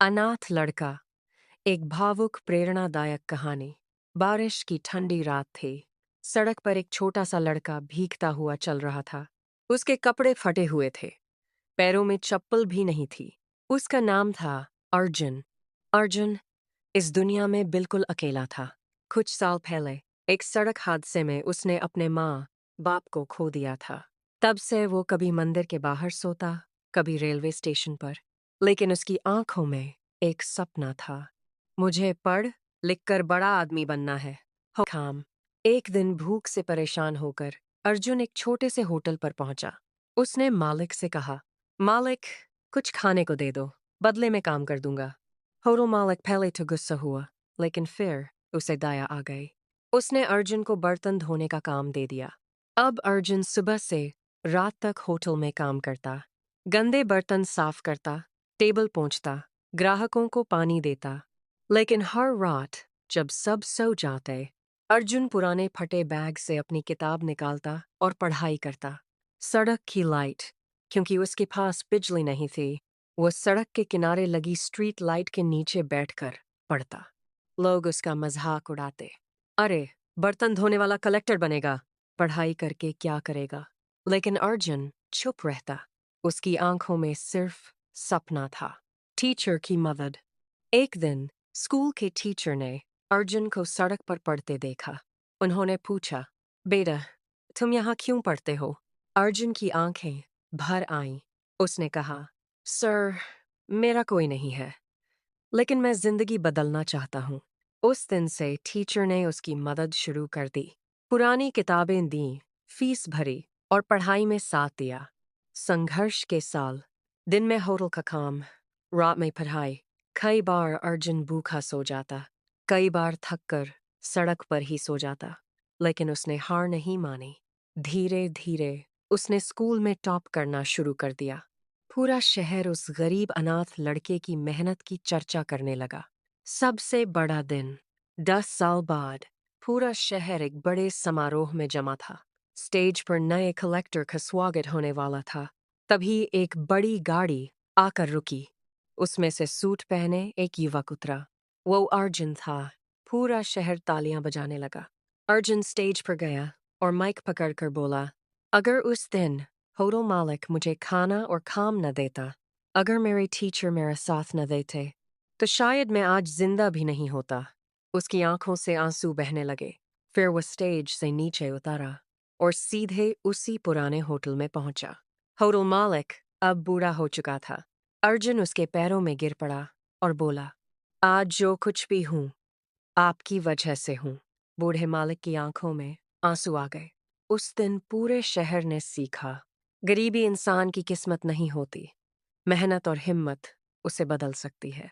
अनाथ लड़का। एक भावुक प्रेरणादायक कहानी। बारिश की ठंडी रात थी। सड़क पर एक छोटा सा लड़का भीगता हुआ चल रहा था। उसके कपड़े फटे हुए थे, पैरों में चप्पल भी नहीं थी। उसका नाम था अर्जुन। अर्जुन इस दुनिया में बिल्कुल अकेला था। कुछ साल पहले एक सड़क हादसे में उसने अपने माँ बाप को खो दिया था। तब से वो कभी मंदिर के बाहर सोता, कभी रेलवे स्टेशन पर, लेकिन उसकी आंखों में एक सपना था। मुझे पढ़ लिख कर बड़ा आदमी बनना है। हो काम। एक दिन भूख से परेशान होकर अर्जुन एक छोटे से होटल पर पहुंचा। उसने मालिक से कहा, मालिक, कुछ खाने को दे दो, बदले में काम कर दूंगा। होटल मालिक पहले तो गुस्सा हुआ, लेकिन फिर उसे दया आ गई। उसने अर्जुन को बर्तन धोने का काम दे दिया। अब अर्जुन सुबह से रात तक होटल में काम करता, गंदे बर्तन साफ करता, टेबल पोंछता, ग्राहकों को पानी देता। लेकिन हर रात जब सब सो जाते, अर्जुन पुराने फटे बैग से अपनी किताब निकालता और पढ़ाई करता। सड़क की लाइट, क्योंकि उसके पास बिजली नहीं थी, वो सड़क के किनारे लगी स्ट्रीट लाइट के नीचे बैठकर पढ़ता। लोग उसका मजाक उड़ाते, अरे, बर्तन धोने वाला कलेक्टर बनेगा, पढ़ाई करके क्या करेगा। लेकिन अर्जुन चुप रहता। उसकी आंखों में सिर्फ सपना था, टीचर की मदद। एक दिन स्कूल के टीचर ने अर्जुन को सड़क पर पढ़ते देखा। उन्होंने पूछा, बेटा, तुम यहाँ क्यों पढ़ते हो? अर्जुन की आंखें भर आईं। उसने कहा, सर, मेरा कोई नहीं है, लेकिन मैं जिंदगी बदलना चाहता हूँ। उस दिन से टीचर ने उसकी मदद शुरू कर दी। पुरानी किताबें दी, फीस भरी और पढ़ाई में साथ दिया। संघर्ष के साल, दिन में होटल का काम, रात में पढ़ाई। कई बार अर्जुन भूखा सो जाता, कई बार थक कर सड़क पर ही सो जाता, लेकिन उसने हार नहीं मानी। धीरे धीरे उसने स्कूल में टॉप करना शुरू कर दिया। पूरा शहर उस गरीब अनाथ लड़के की मेहनत की चर्चा करने लगा। सबसे बड़ा दिन, 10 साल बाद, पूरा शहर एक बड़े समारोह में जमा था। स्टेज पर नए कलेक्टर का स्वागत होने वाला था। तभी एक बड़ी गाड़ी आकर रुकी। उसमें से सूट पहने एक युवक उतरा। वो अर्जुन था। पूरा शहर तालियां बजाने लगा। अर्जुन स्टेज पर गया और माइक पकड़कर बोला, अगर उस दिन होटल मालिक मुझे खाना और काम न देता, अगर मेरे टीचर मेरा साथ न देते, तो शायद मैं आज जिंदा भी नहीं होता। उसकी आंखों से आंसू बहने लगे। फिर वो स्टेज से नीचे उतारा और सीधे उसी पुराने होटल में पहुंचा। होटल मालिक अब बूढ़ा हो चुका था। अर्जुन उसके पैरों में गिर पड़ा और बोला, आज जो कुछ भी हूं, आपकी वजह से हूं। बूढ़े मालिक की आंखों में आंसू आ गए। उस दिन पूरे शहर ने सीखा, गरीबी इंसान की किस्मत नहीं होती, मेहनत और हिम्मत उसे बदल सकती है।